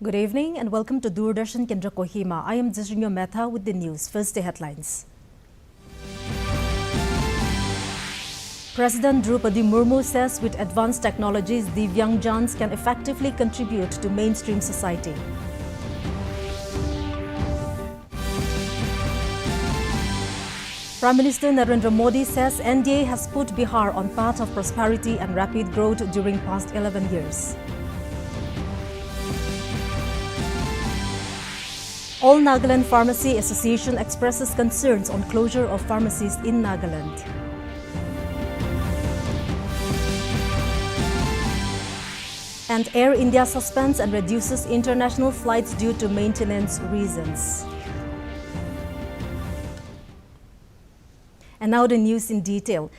Good evening and welcome to Doordarshan Kendra Kohima. I am Jisrinyo Mehta with the news. First, the headlines. President Draupadi Murmu says with advanced technologies, Divyangjans can effectively contribute to mainstream society. Prime Minister Narendra Modi says NDA has put Bihar on path of prosperity and rapid growth during past 11 years. All Nagaland Pharmacy Association expresses concerns on closure of pharmacies in Nagaland. And Air India suspends and reduces international flights due to maintenance reasons. And now the news in detail.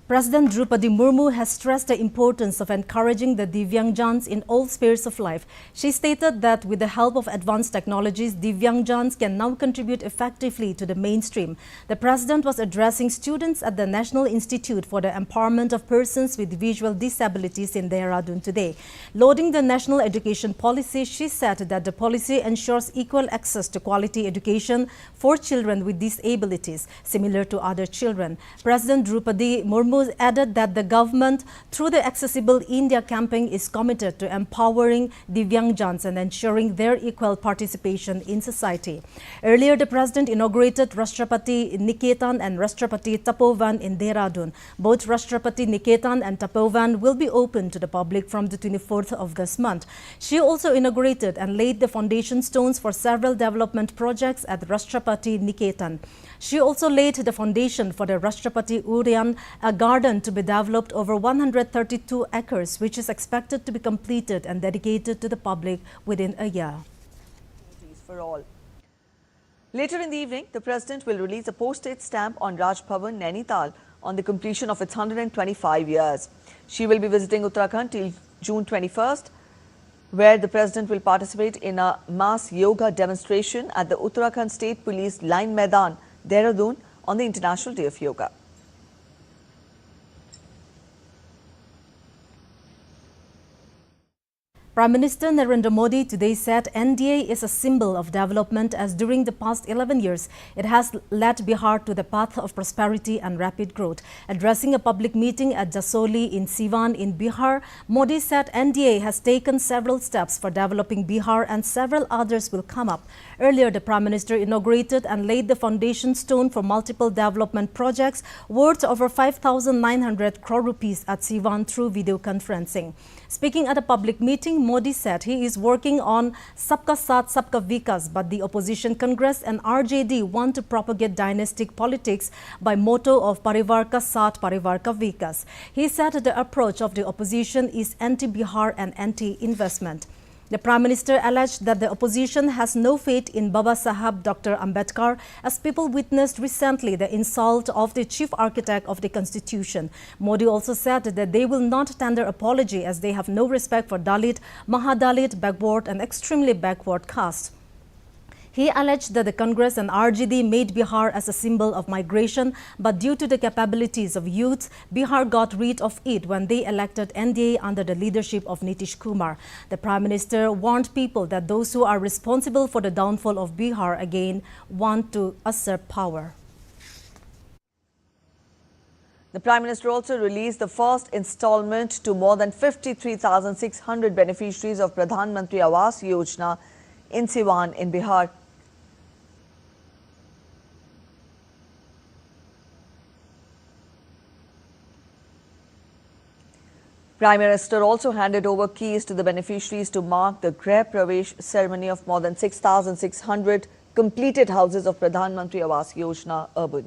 President Draupadi Murmu has stressed the importance of encouraging the Divyangjans in all spheres of life. She stated that with the help of advanced technologies, Divyangjans can now contribute effectively to the mainstream. The president was addressing students at the National Institute for the Empowerment of Persons with Visual Disabilities in Dehradun today. Lauding the national education policy, she said that the policy ensures equal access to quality education for children with disabilities, similar to other children. President Draupadi Murmu added that the government, through the Accessible India campaign, is committed to empowering Divyangjans and ensuring their equal participation in society. Earlier, the president inaugurated Rashtrapati Niketan and Rashtrapati Tapovan in Dehradun. Both Rashtrapati Niketan and Tapovan will be open to the public from the 24th of this month. She also inaugurated and laid the foundation stones for several development projects at Rashtrapati Niketan. She also laid the foundation for the Rashtrapati Udyan, a garden to be developed over 132 acres, which is expected to be completed and dedicated to the public within a year. For all. Later in the evening, the president will release a postage stamp on Raj Bhavan, Nainital, on the completion of its 125 years. She will be visiting Uttarakhand till June 21st, where the president will participate in a mass yoga demonstration at the Uttarakhand State Police Line Maidan, Dehradun, on the International Day of Yoga. Prime Minister Narendra Modi today said NDA is a symbol of development as during the past 11 years, it has led Bihar to the path of prosperity and rapid growth. Addressing a public meeting at Jasoli in Siwan in Bihar, Modi said NDA has taken several steps for developing Bihar and several others will come up. Earlier, the Prime Minister inaugurated and laid the foundation stone for multiple development projects worth over 5,900 crore rupees at Siwan through video conferencing. Speaking at a public meeting, Modi said he is working on Sabka Saath, Sabka Vikas, but the opposition Congress and RJD want to propagate dynastic politics by motto of Parivar Ka Saath, Parivar Ka Vikas. He said the approach of the opposition is anti-Bihar and anti-investment. The Prime Minister alleged that the opposition has no faith in Baba Sahab Dr. Ambedkar, as people witnessed recently the insult of the chief architect of the Constitution. Modi also said that they will not tender apology as they have no respect for Dalit, Mahadalit, backward and extremely backward caste. He alleged that the Congress and RJD made Bihar as a symbol of migration, but due to the capabilities of youth, Bihar got rid of it when they elected NDA under the leadership of Nitish Kumar. The Prime Minister warned people that those who are responsible for the downfall of Bihar again want to usurp power. The Prime Minister also released the first installment to more than 53,600 beneficiaries of Pradhan Mantri Awas Yojana in Siwan in Bihar. Prime Minister also handed over keys to the beneficiaries to mark the Greh Pravesh ceremony of more than 6,600 completed houses of Pradhan Mantri Awas Yojana Urban.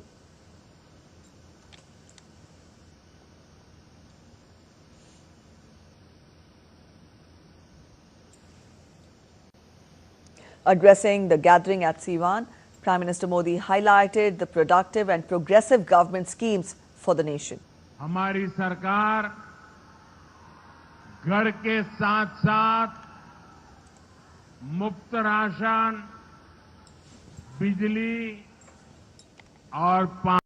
Addressing the gathering at Siwan, Prime Minister Modi highlighted the productive and progressive government schemes for the nation. हमारी सरकार घर के साथ साथ मुफ्त ration, बिजली और पानी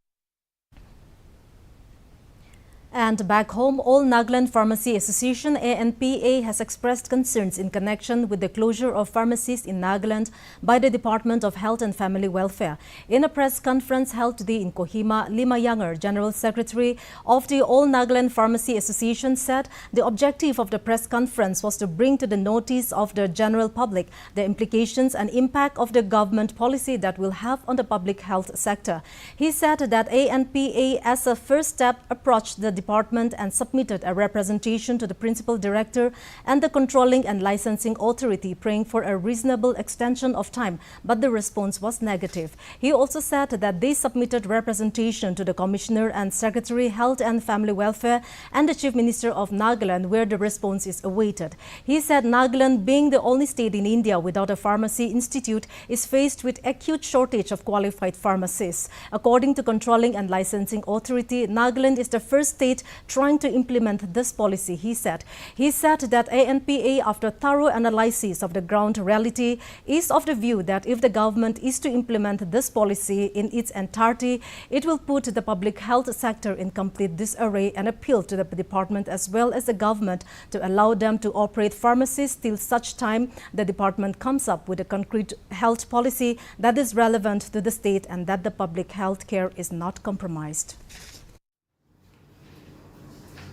And back home, All Nagaland Pharmacy Association ANPA has expressed concerns in connection with the closure of pharmacies in Nagaland by the Department of Health and Family Welfare. In a press conference held today in Kohima, Lima Younger, General Secretary of the All Nagaland Pharmacy Association, said the objective of the press conference was to bring to the notice of the general public the implications and impact of the government policy that will have on the public health sector. He said that ANPA, as a first step, approached the department and submitted a representation to the principal director and the controlling and licensing authority, praying for a reasonable extension of time, but the response was negative. He also said that they submitted representation to the Commissioner and Secretary Health and Family Welfare and the Chief Minister of Nagaland, where the response is awaited. He said Nagaland, being the only state in India without a pharmacy institute, is faced with acute shortage of qualified pharmacists. According to Controlling and Licensing Authority, Nagaland is the first state trying to implement this policy, he said. He said that ANPA, after thorough analysis of the ground reality, is of the view that if the government is to implement this policy in its entirety, it will put the public health sector in complete disarray, and appeal to the department as well as the government to allow them to operate pharmacies till such time the department comes up with a concrete health policy that is relevant to the state and that the public health care is not compromised.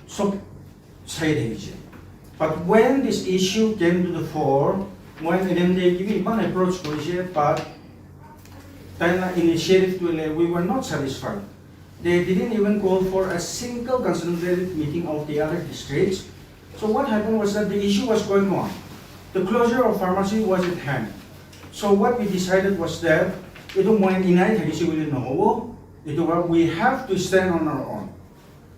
So, but when this issue came to the fore, when they gave one approach to it, but then initiative to we were not satisfied. They didn't even call for a single concentrated meeting of the other districts. So what happened was that the issue was going on. The closure of pharmacy was at hand. So what we decided was that we have to stand on our own.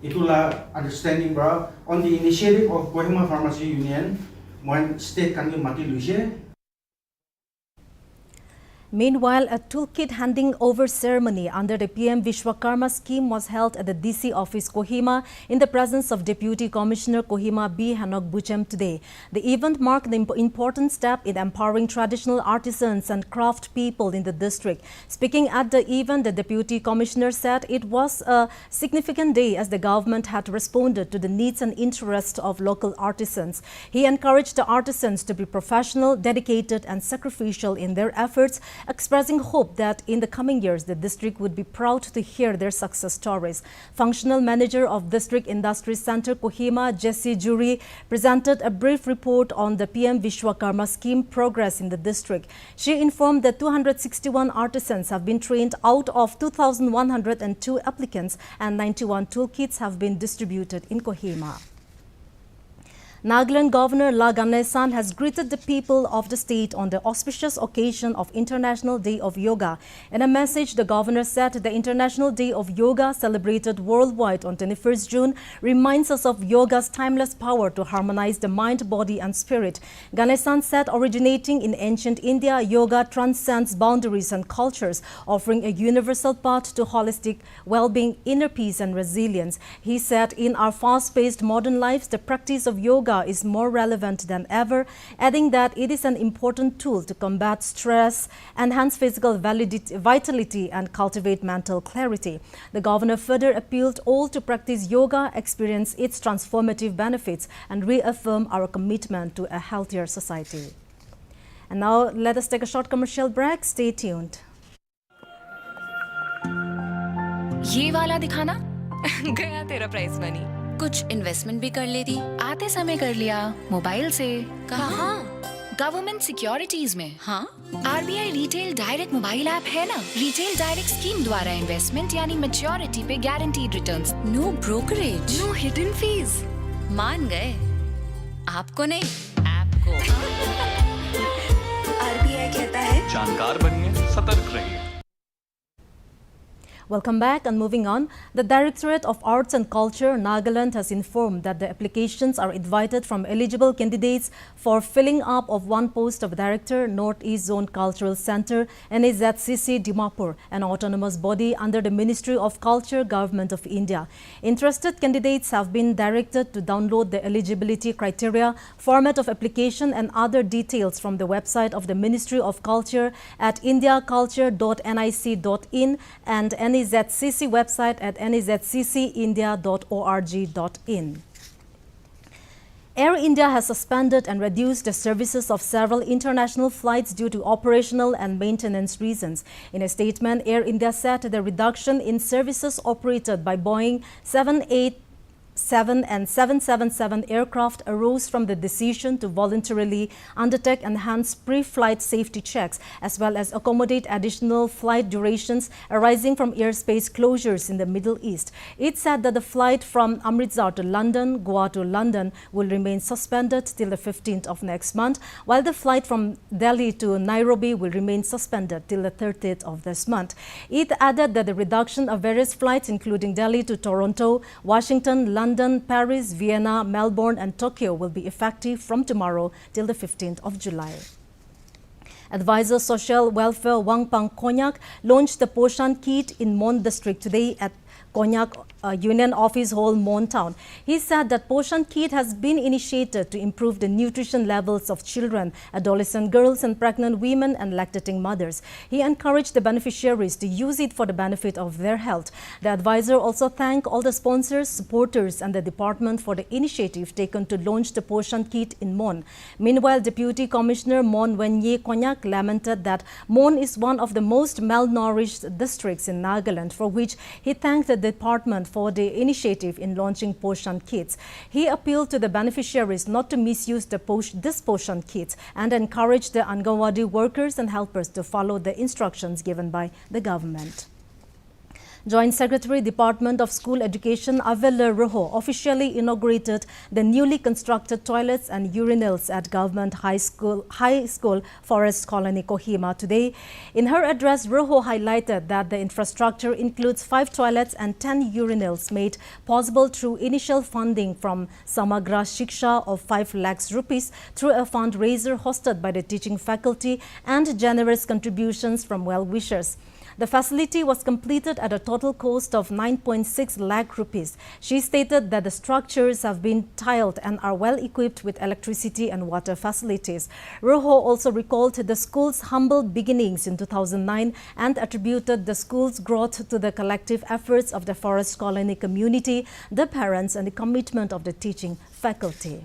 Itulah understanding bro on the initiative of Kohima Pharmacy Union when state can mati luce. Meanwhile, a toolkit handing over ceremony under the PM Vishwakarma scheme was held at the DC office Kohima in the presence of Deputy Commissioner Kohima B. Hanok Buchem today. The event marked the important step in empowering traditional artisans and craft people in the district. Speaking at the event, the Deputy Commissioner said it was a significant day as the government had responded to the needs and interests of local artisans. He encouraged the artisans to be professional, dedicated and sacrificial in their efforts, expressing hope that in the coming years the district would be proud to hear their success stories. Functional Manager of District Industry Center Kohima, Jessie Jury, presented a brief report on the PM Vishwakarma scheme progress in the district. She informed that 261 artisans have been trained out of 2,102 applicants and 91 toolkits have been distributed in Kohima. Nagaland Governor La Ganesan has greeted the people of the state on the auspicious occasion of International Day of Yoga. In a message, the governor said the International Day of Yoga, celebrated worldwide on 21st June, reminds us of yoga's timeless power to harmonize the mind, body and spirit. Ganesan said originating in ancient India, yoga transcends boundaries and cultures, offering a universal path to holistic well-being, inner peace and resilience. He said in our fast-paced modern lives, the practice of yoga is more relevant than ever, adding that it is an important tool to combat stress, enhance physical vitality and cultivate mental clarity. The governor further appealed all to practice yoga, experience its transformative benefits and reaffirm our commitment to a healthier society. And now let us take a short commercial break. Stay tuned. ये वाला दिखाना गया तेरा price money. कुछ investment भी कर लेती, आते समय कर लिया मोबाइल से। कहाँ? गवर्नमेंट सिक्योरिटीज में। हाँ, RBI retail direct mobile app है ना। रिटेल डायरेक्ट स्कीम द्वारा इन्वेस्टमेंट यानी मैच्योरिटी पे guaranteed returns, no brokerage, no hidden fees. मान गए? आपको नहीं, ऐप को। RBI कहता है जानकार बनिए, सतर्क रहिए। Welcome back, and moving on, the Directorate of Arts and Culture, Nagaland, has informed that the applications are invited from eligible candidates for filling up of one post of Director, Northeast Zone Cultural Center, NAZCC Dimapur, an autonomous body under the Ministry of Culture, Government of India. Interested candidates have been directed to download the eligibility criteria, format of application and other details from the website of the Ministry of Culture at indiaculture.nic.in and NEZCC website at nezccindia.org.in. Air India has suspended and reduced the services of several international flights due to operational and maintenance reasons. In a statement, Air India said the reduction in services operated by Boeing 787 and 777 aircraft arose from the decision to voluntarily undertake enhanced pre-flight safety checks as well as accommodate additional flight durations arising from airspace closures in the Middle East. It said that the flight from Amritsar to London, Goa to London will remain suspended till the 15th of next month, while the flight from Delhi to Nairobi will remain suspended till the 30th of this month. It added that the reduction of various flights including Delhi to Toronto, Washington, London, Paris, Vienna, Melbourne and Tokyo will be effective from tomorrow till the 15th of July. Advisor Social Welfare Wangpang Konyak launched the Poshan Kit in Mon district today at Konyak Union Office Hall, Mon Town. He said that Poshan Kit has been initiated to improve the nutrition levels of children, adolescent girls and pregnant women and lactating mothers. He encouraged the beneficiaries to use it for the benefit of their health. The advisor also thanked all the sponsors, supporters and the department for the initiative taken to launch the Poshan Kit in Mon. Meanwhile, Deputy Commissioner Mon Wenye Konyak lamented that Mon is one of the most malnourished districts in Nagaland, for which he thanked the department for the initiative in launching Poshan Kits. He appealed to the beneficiaries not to misuse this Poshan Kits and encouraged the Anganwadi workers and helpers to follow the instructions given by the government. Joint Secretary, Department of School Education Avella Roho officially inaugurated the newly constructed toilets and urinals at Government High School Forest Colony, Kohima today. In her address, Roho highlighted that the infrastructure includes 5 toilets and 10 urinals made possible through initial funding from Samagra Shiksha of 5 lakhs rupees through a fundraiser hosted by the teaching faculty and generous contributions from well-wishers. The facility was completed at a total cost of 9.6 lakh rupees. She stated that the structures have been tiled and are well equipped with electricity and water facilities. Roho also recalled the school's humble beginnings in 2009 and attributed the school's growth to the collective efforts of the Forest Colony community, the parents and the commitment of the teaching faculty.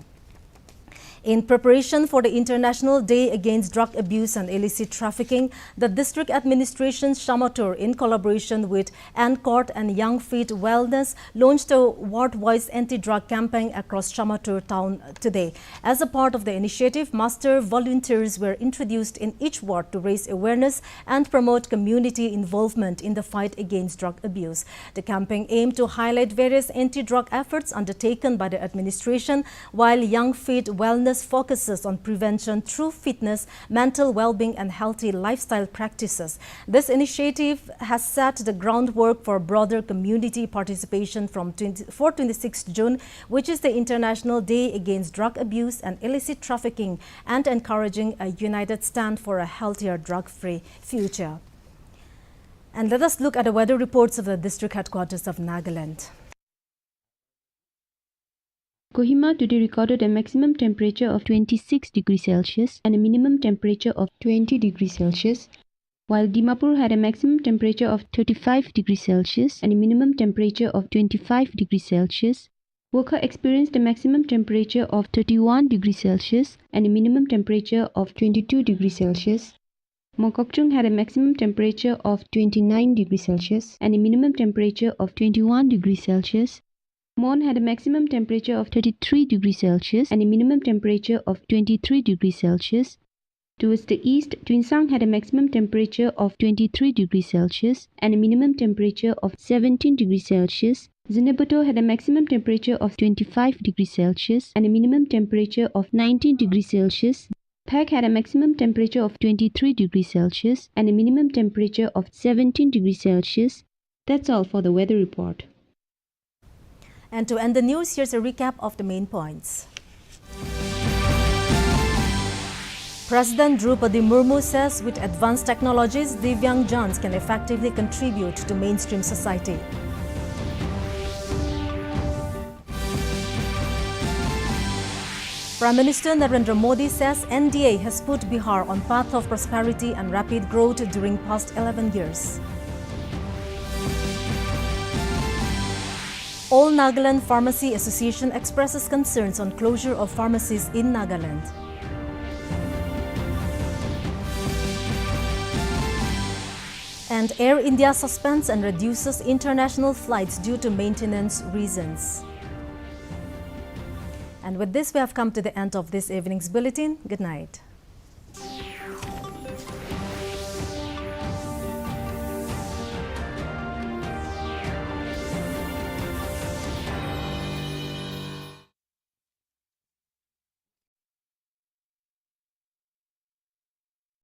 In preparation for the International Day Against Drug Abuse and Illicit Trafficking, the District Administration Shamatur, in collaboration with ANCORT and Young Fit Wellness, launched a ward-wise anti-drug campaign across Shamatur town today. As a part of the initiative, master volunteers were introduced in each ward to raise awareness and promote community involvement in the fight against drug abuse. The campaign aimed to highlight various anti-drug efforts undertaken by the administration, while Young Fit Wellness focuses on prevention through fitness, mental well-being and healthy lifestyle practices. This initiative has set the groundwork for broader community participation from 26 June, which is the International Day Against Drug Abuse and Illicit Trafficking, and encouraging a united stand for a healthier drug-free future. And let us look at the weather reports of the district headquarters of Nagaland. Kohima today recorded a maximum temperature of 26 degrees Celsius and a minimum temperature of 20 degrees Celsius, while Dimapur had a maximum temperature of 35 degrees Celsius and a minimum temperature of 25 degrees Celsius. Wokha experienced a maximum temperature of 31 degrees Celsius and a minimum temperature of 22 degrees Celsius. Mokokchung had a maximum temperature of 29 degrees Celsius and a minimum temperature of 21 degrees Celsius. Mon had a maximum temperature of 33 degrees Celsius and a minimum temperature of 23 degrees Celsius. Towards the east, Twinsang had a maximum temperature of 23 degrees Celsius and a minimum temperature of 17 degrees Celsius. Zinabuto had a maximum temperature of 25 degrees Celsius and a minimum temperature of 19 degrees Celsius. Phek had a maximum temperature of 23 degrees Celsius and a minimum temperature of 17 degrees Celsius. That's all for the weather report. And to end the news, here's a recap of the main points. President Draupadi Murmu says with advanced technologies, Divyangjans can effectively contribute to mainstream society. Prime Minister Narendra Modi says NDA has put Bihar on path of prosperity and rapid growth during past 11 years. All Nagaland Pharmacy Association expresses concerns on closure of pharmacies in Nagaland. And Air India suspends and reduces international flights due to maintenance reasons. And with this, we have come to the end of this evening's bulletin. Good night.